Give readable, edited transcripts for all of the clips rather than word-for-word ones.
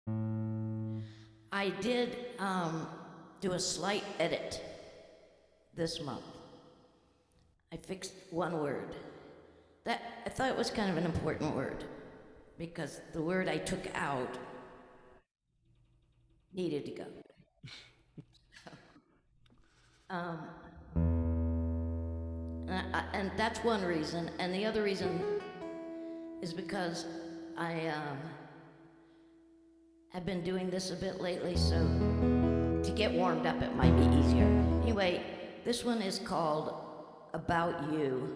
I did do a slight edit this month. I fixed one word. That I thought it was kind of an important word because the word I took out needed to go. And that's one reason. And the other reason is because I have been doing this a bit lately, so to get warmed up, it might be easier. Anyway, this one is called About You.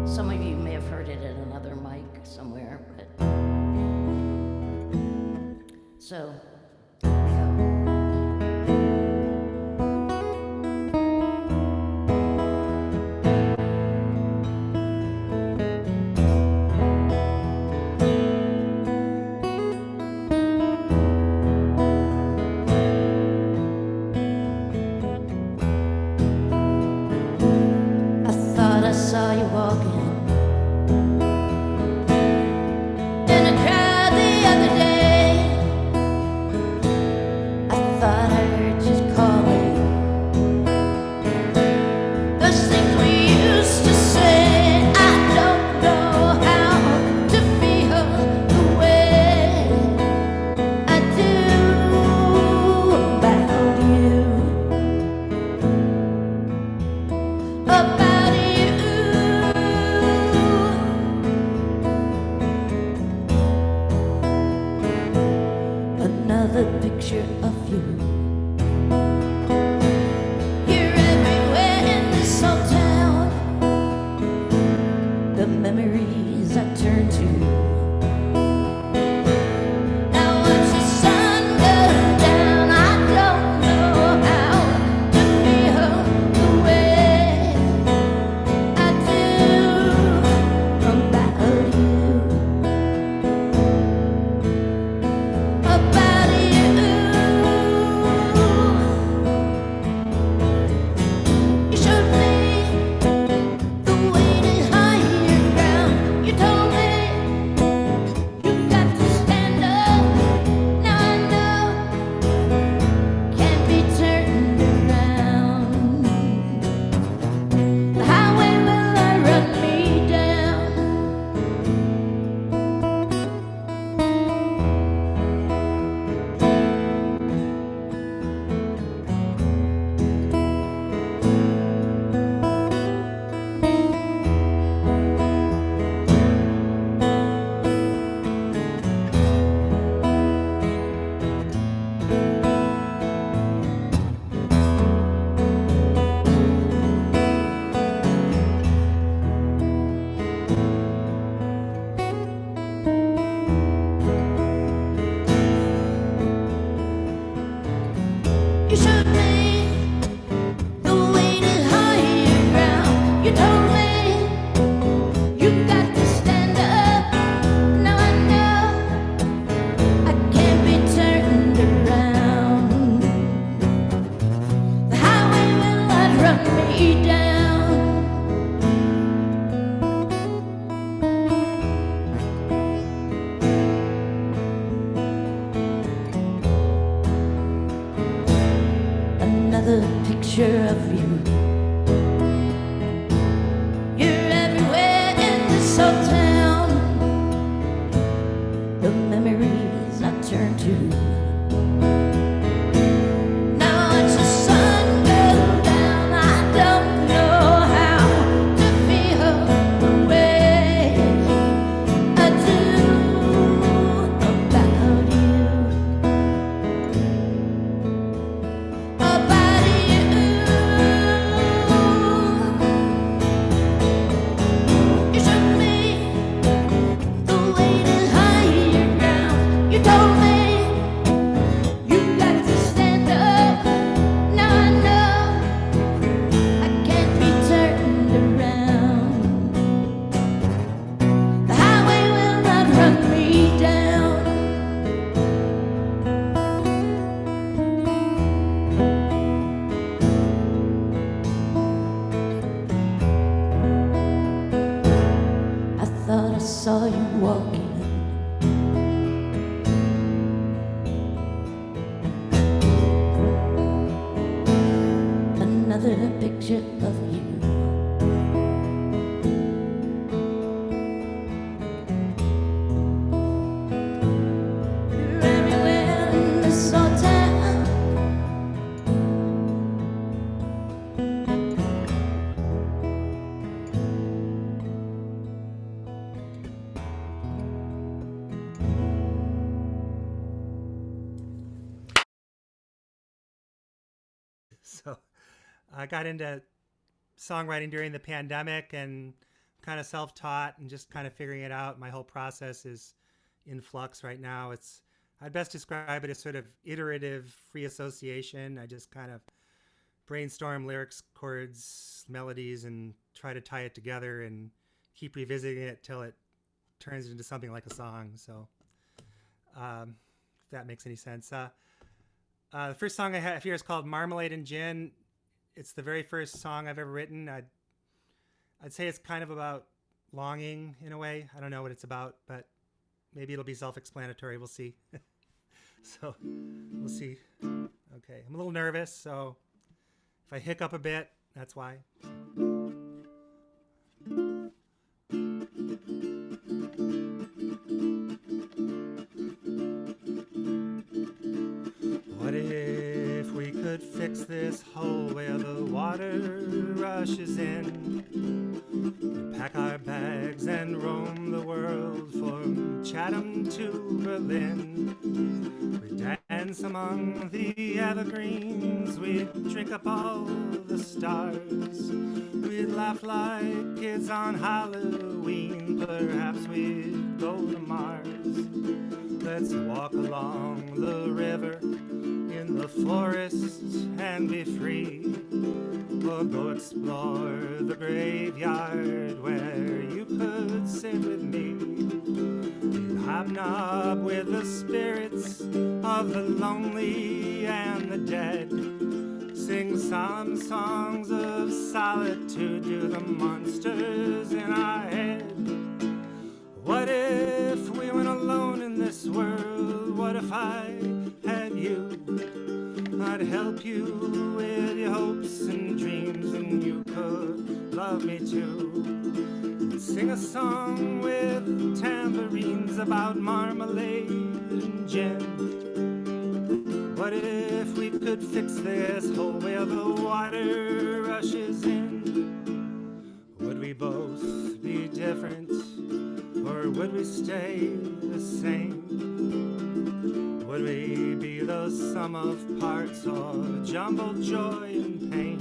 Some of you may have heard it at another mic somewhere, but so here we go. I saw you walking in a crowd the other day. I thought I heard you calling those things we used to say. I don't know how to feel the way I do about you, about you. Another picture of you. You're everywhere in this old town. The memories I turn to. Now watch the sun go down. I don't know how to feel the way I do about you. About you. You showed me the way to higher ground. You told me you got to stand up. Now I know can't be turned around. The highway will run me down. You showed me the way to higher ground. You told me you got to stand up. Now I know I can't be turned around. The highway will not run me down. Another picture of you. You're everywhere in this old town. The memories I turn to. Now watch the sun go down. I don't know how to feel the way I do about you. About you. You showed me the way to higher ground. You told me you got to stand up. Now I know I can't be turned around. The highway will not run me down. I thought I saw you walking I got into songwriting during the pandemic and kind of self-taught and just kind of figuring it out. My whole process is in flux right now. I'd best describe it as sort of iterative free association. I just kind of brainstorm lyrics, chords, melodies, and try to tie it together and keep revisiting it till it turns into something like a song. So if that makes any sense. The first song I have here is called Marmalade and Gin. It's the very first song I've ever written. I'd say it's kind of about longing in a way. I don't know what it's about, but maybe it'll be self-explanatory. We'll see. So we'll see. Okay, I'm a little nervous, so if I hiccup a bit, that's why. What if we could fix this hole where the water rushes in? We pack our bags and roam the world from Chatham to Berlin. We dance among the evergreens, we drink up all the stars. We laugh like kids on Halloween, perhaps we'd go to Mars. Let's walk along the river, in the forest, and be free. Or go explore the graveyard where you could sit with me. We'd hobnob with the spirits of the lonely and the dead. Sing solemn songs of solitude to the monsters in our head. What if we went alone in this world? What if I had you? I'd help you with your hopes and dreams, and you could love me too. We'd sing a song with tambourines about marmalade and gin. What if we could fix this hole where the water rushes in? Would we both be different, or would we stay the same? Would we be the sum of parts, or jumbled joy and pain?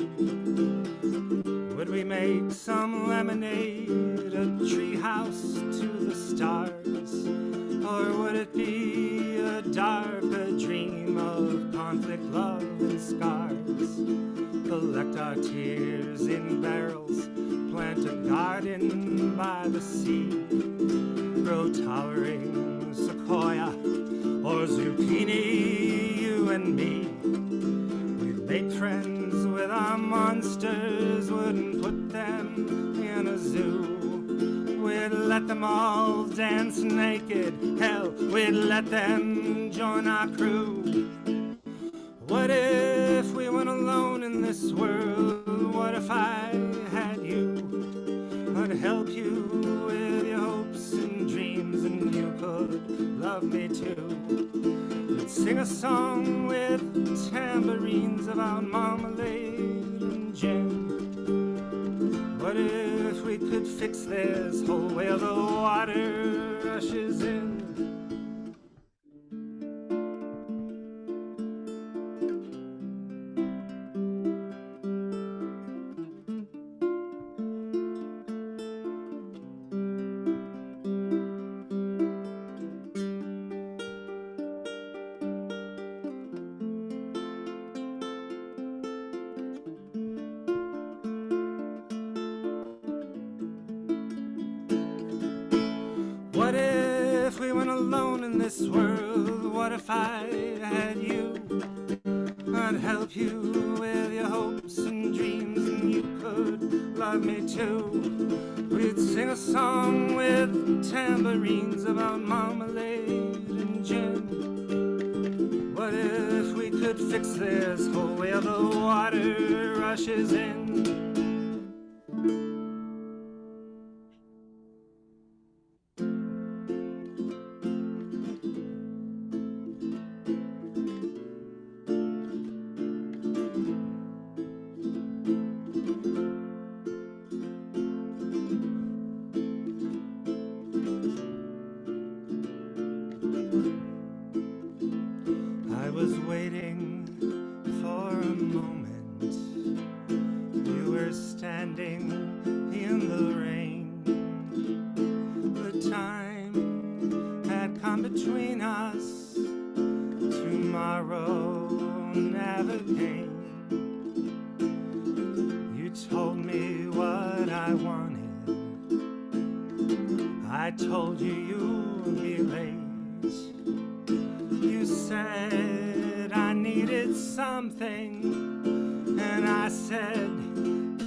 Would we make some lemonade, a treehouse to the stars? Or would it be a darker dream of conflict, love, and scars? Collect our tears in barrels, plant a garden by the sea, grow towering sequoia or zucchini, you and me. We'd make friends with our monsters, wouldn't put them in a zoo. We'd let them all dance naked, hell, we'd let them join our crew. What if we went alone in this world? What if I had you? I'd help you with your hopes and dreams, and you could love me too. We'd sing a song with tambourines about marmalade and gin. What if we could fix this hole where the water rushes in? What if we went alone in this world? What if I had you? I'd help you with your hopes and dreams, and you could love me too. We'd sing a song with tambourines about marmalade and gin. What if we could fix this hole where the water rushes in? I was waiting for a moment us, tomorrow never came. You told me what I wanted. I told you you'd be late. You said I needed something, and I said,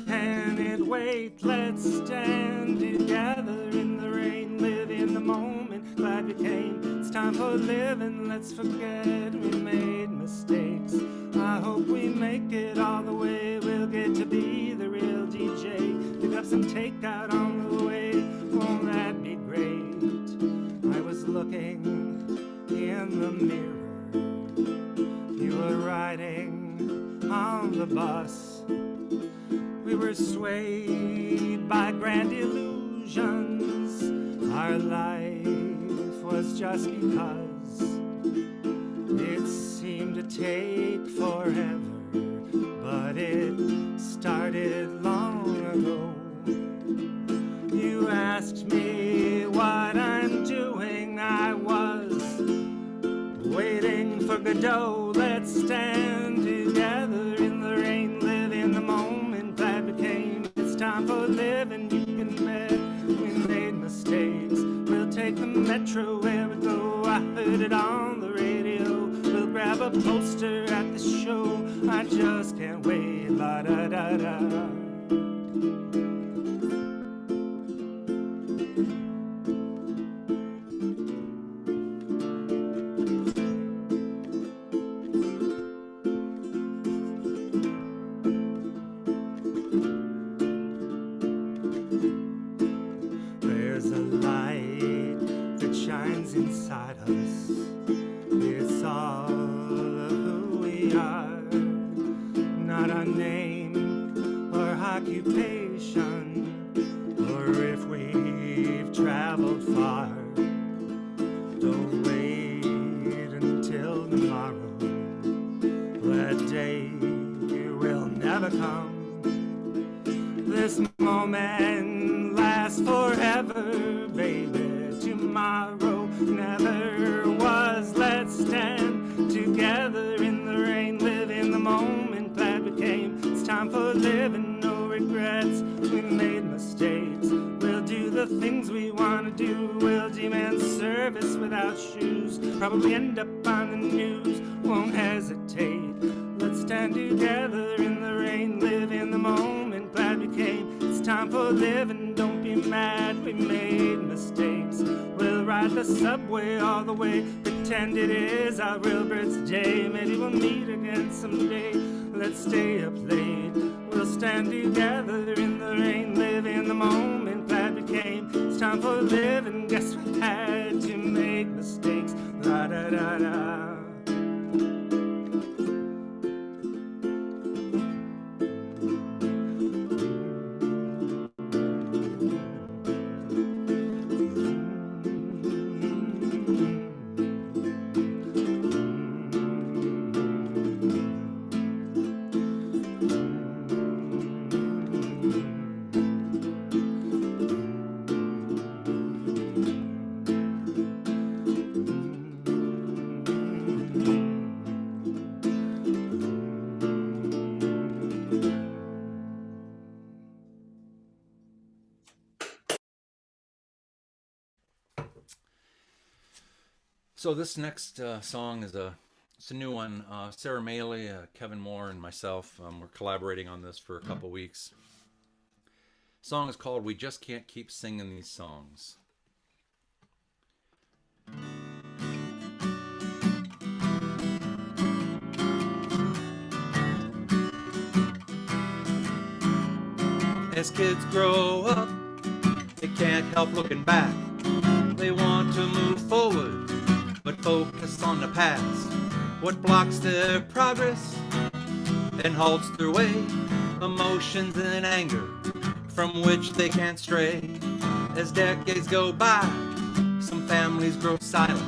can it wait? Let's stand together in the rain, live in the moment. Glad we came. It's time for living. Let's forget we made mistakes. I hope we make it all the way. We'll get to be the real DJ. Pick up some takeout on the way. Won't that be great? I was looking in the mirror. You were riding on the bus. We were swayed by grand illusions. Our life was just because it seemed to take forever, but it started long ago. You asked me what I'm doing. I was waiting for Godot. Let's stand together in the rain, live in the moment. Glad we came. It's time for living. You can bet we made mistakes. We'll take the metro where we go. I heard it on the radio. We'll grab a poster at the show. I just can't wait. La da da da. Inside us, it's all of who we are, not our name or occupation, or if we've traveled far. Don't wait until tomorrow, that day will never come. This moment lasts forever, baby. Tomorrow never was. Let's stand together in the rain, live in the moment. Glad we came. It's time for living, no regrets. We made mistakes. We'll do the things we want to do. We'll demand service without shoes. Probably end up on the news. Won't hesitate. Let's stand together in the rain, live in the moment. Glad we came. It's time for living. Don't be mad. We made mistakes. We'll ride the subway all the way. Pretend it is our real birthday. Maybe we'll meet again someday. Let's stay up late. We'll stand together in the rain, live in the moment. Glad we came. It's time for living. Guess we had to make mistakes. La da da da. So this next song is it's a new one. Sarah Maley, Kevin Moore, and myself, we're collaborating on this for a couple weeks. The song is called "We Just Can't Keep Singing These Songs." As kids grow up, they can't help looking back. They want to move forward, but focus on the past. What blocks their progress and halts their way? Emotions and anger from which they can't stray. As decades go by, some families grow silent,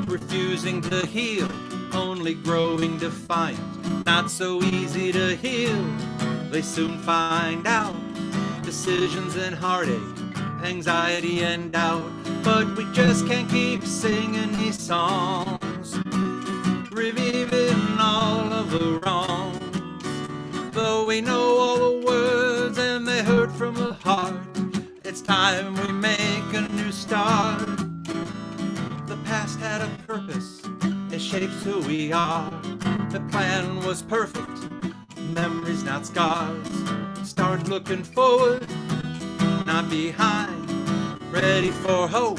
refusing to heal, only growing defiant. Not so easy to heal, they soon find out. Decisions and heartache anxiety and doubt, but we just can't keep singing these songs, reviving all of the wrongs. Though we know all the words and they hurt from the heart, it's time we make a new start. The past had a purpose, it shapes who we are. The plan was perfect, memories not scars. Start looking forward, not behind, ready for hope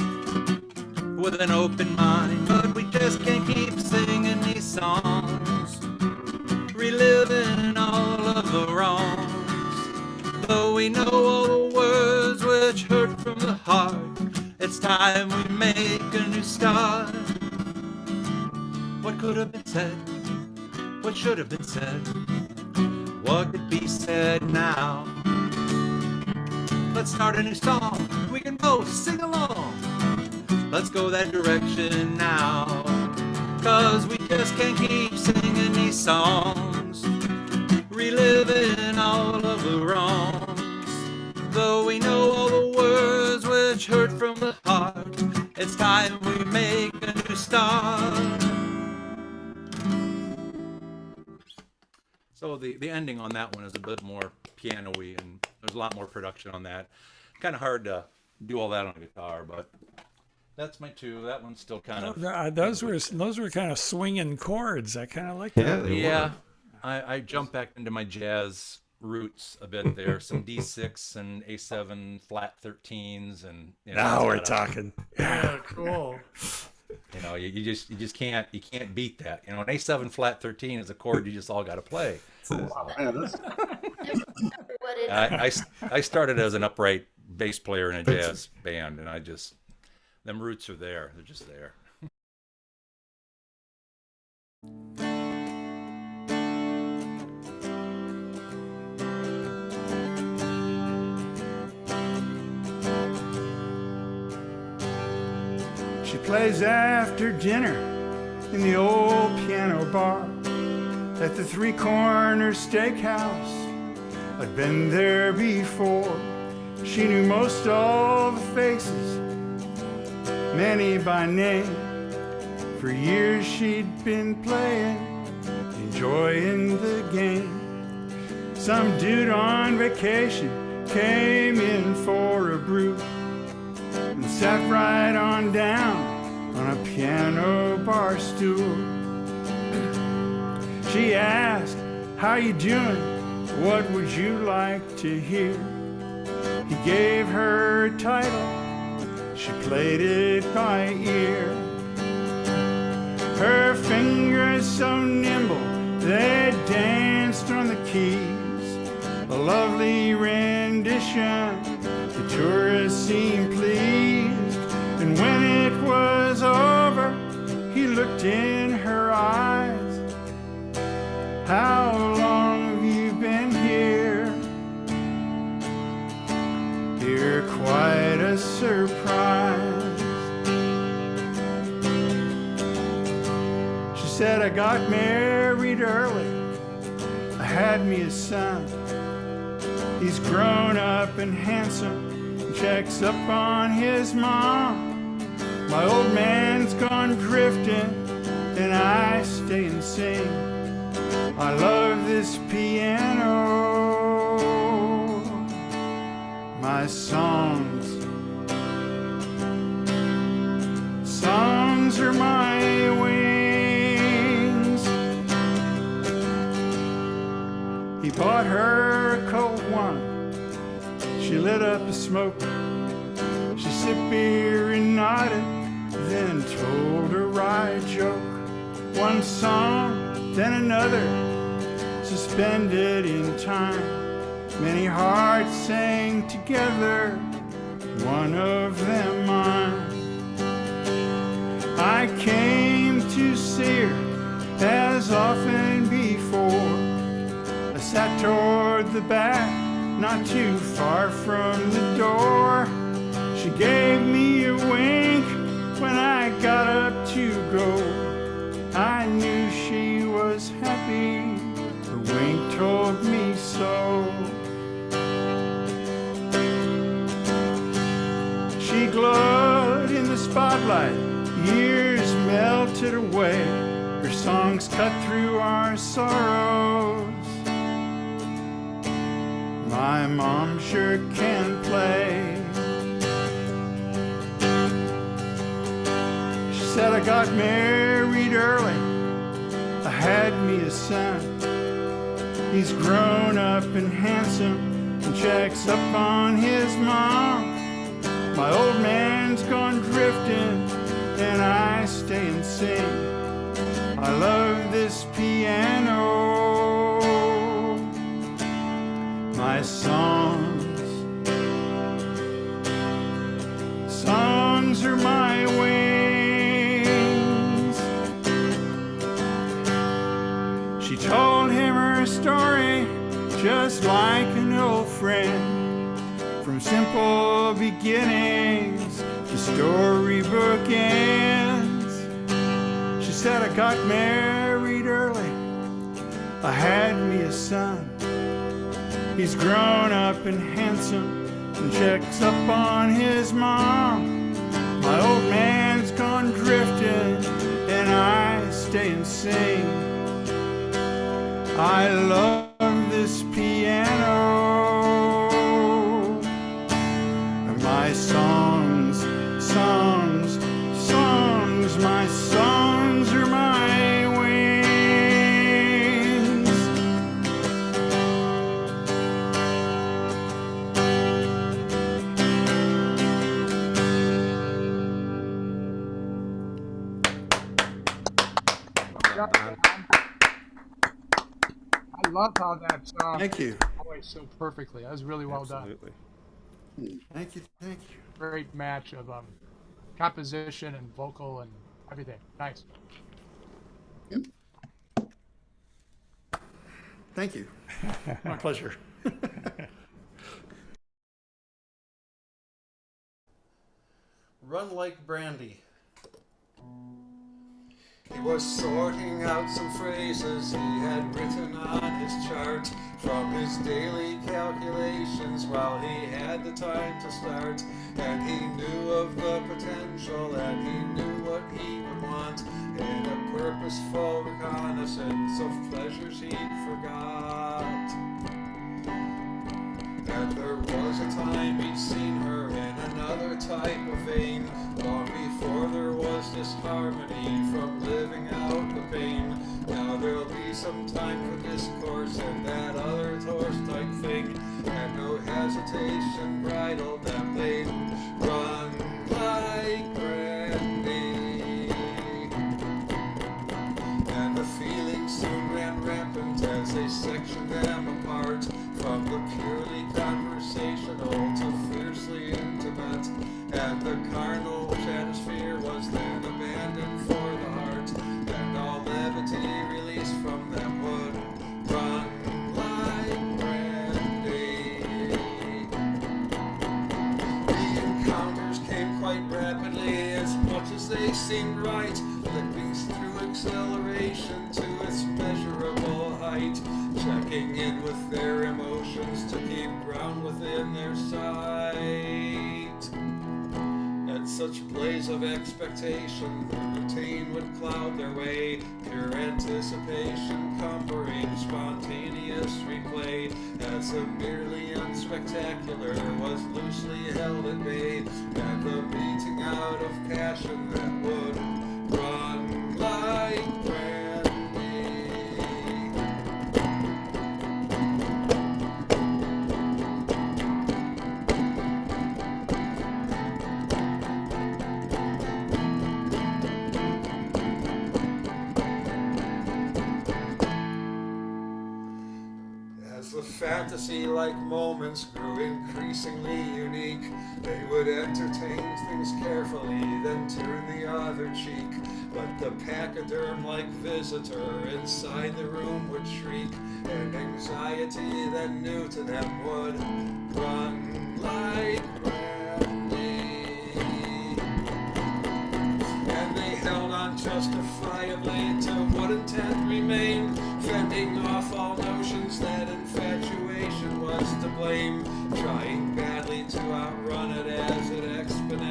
with an open mind. But we just can't keep singing these songs, reliving all of the wrongs. Though we know all the words which hurt from the heart, it's time we make a new start. What could have been said? What should have been said? What could be said now? Let's start a new song, we can both sing along. Let's go that direction now. 'Cause we just can't keep singing these songs, reliving all of the wrongs. Though we know all the words which hurt from the heart, it's time we make a new start. So the ending on that one is a bit more piano-y, and there's a lot more production on that. Kind of hard to do all that on guitar, but that's my two. That one's still kind of... Those were kind of swinging chords. I kind of like that. Yeah, I jumped back into my jazz roots a bit there. Some D6 and A7 flat 13s, and now we're talking. Yeah, cool. You just can't beat that. An A7 flat 13 is a chord you just all got to play. I started as an upright bass player in a jazz band, and them roots are there. They're just there. She plays after dinner in the old piano bar at the Three Corner Steakhouse. I'd been there before. She knew most all the faces, many by name. For years she'd been playing, enjoying the game. Some dude on vacation came in for a brew and sat right on down on a piano bar stool. She asked, "How you doing? What would you like to hear?" He gave her a title, she played it by ear. Her fingers so nimble, they danced on the keys. A lovely rendition, the tourists seemed pleased. And when it was over, he looked in her eyes. "How long have you been here?" You're quite a surprise. She said, "I got married early. I had me a son. He's grown up and handsome, checks up on his mom. My old man's gone drifting, and I stay and sing. I love this piano, my songs. Songs are my wings." He bought her a cold one. She lit up a smoke. She sipped beer and nodded, then told a wry joke. One song, then another, suspended in time. Many hearts sang together, one of them mine. I came to see her as often before. I sat toward the back, not too far from the door. She gave me a wink when I got up to go. I knew she was happy, her wink told me so. She glowed in the spotlight, years melted away. Her songs cut through our sorrows. My mom sure can play. She said I got married early. I had me a son. He's grown up and handsome and checks up on his mom. My old man's gone drifting and I stay and sing. I love this piano. My songs are my wings. She told him her story just like an old friend. From simple beginnings to storybook ends. She said I got married early. I had me a son. He's grown up and handsome and checks up on his mom. My old man's gone drifting and I stay and sing. I love this piano. And my songs, my songs are my wings. I love how that song Thank you. voiced so perfectly. That was really well Absolutely. Thank you. done. Great match of composition and vocal and everything. Nice. Thank you. My pleasure. Run Like Brandy. He was sorting out some phrases he had written on his chart from his daily calculations while he had the time to start. And he knew of the potential and he knew what he would want in a purposeful reconnaissance of pleasures he'd forgot. And there was a time he'd seen her in another type of vein, long before there was disharmony from living out the pain. Now there'll be some time for discourse and that other torch type thing, and no hesitation bridled them. They'd run like Brandy. And the feelings soon ran rampant as they sectioned them apart, from the purely conversational to fiercely intimate. And the carnal stratosphere was then abandoned for the heart, and all levity released from them would run like Brandy. The encounters came quite rapidly, as much as they seemed right, flipping through acceleration to its measurable height, checking in with their emotions to keep ground within their sight. At such blaze of expectation, the routine would cloud their way, pure anticipation cumbering spontaneous replay, as the merely unspectacular was loosely held at bay, and the beating out of passion that would run like Brandy. As the fantasy-like moments grew increasingly unique, they would entertain things carefully, then turn the other cheek. But the pachyderm-like visitor inside the room would shriek, and anxiety that new to them would run like Brandy. And they held on justifiably to what intent remained, fending off all notions that infatuation was to blame, trying badly to outrun it as it exponentially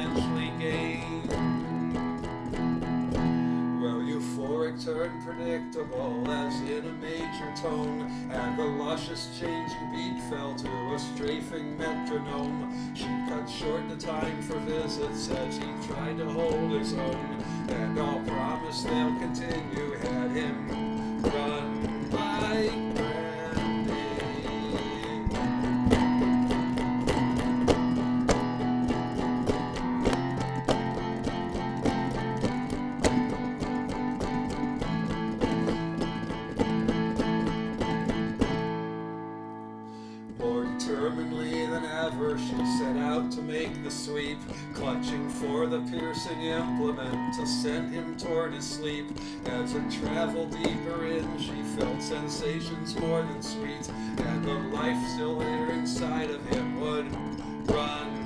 predictable as in a major tone, and the luscious changing beat fell to a strafing metronome. She cut short the time for visits as he tried to hold his own, and all promise they'll continue had him run like brandy. More determinedly than ever, she set out to make the sweep, clutching for the piercing implement to send him toward his sleep. As it traveled deeper in, she felt sensations more than sweet, and the life still there inside of him would run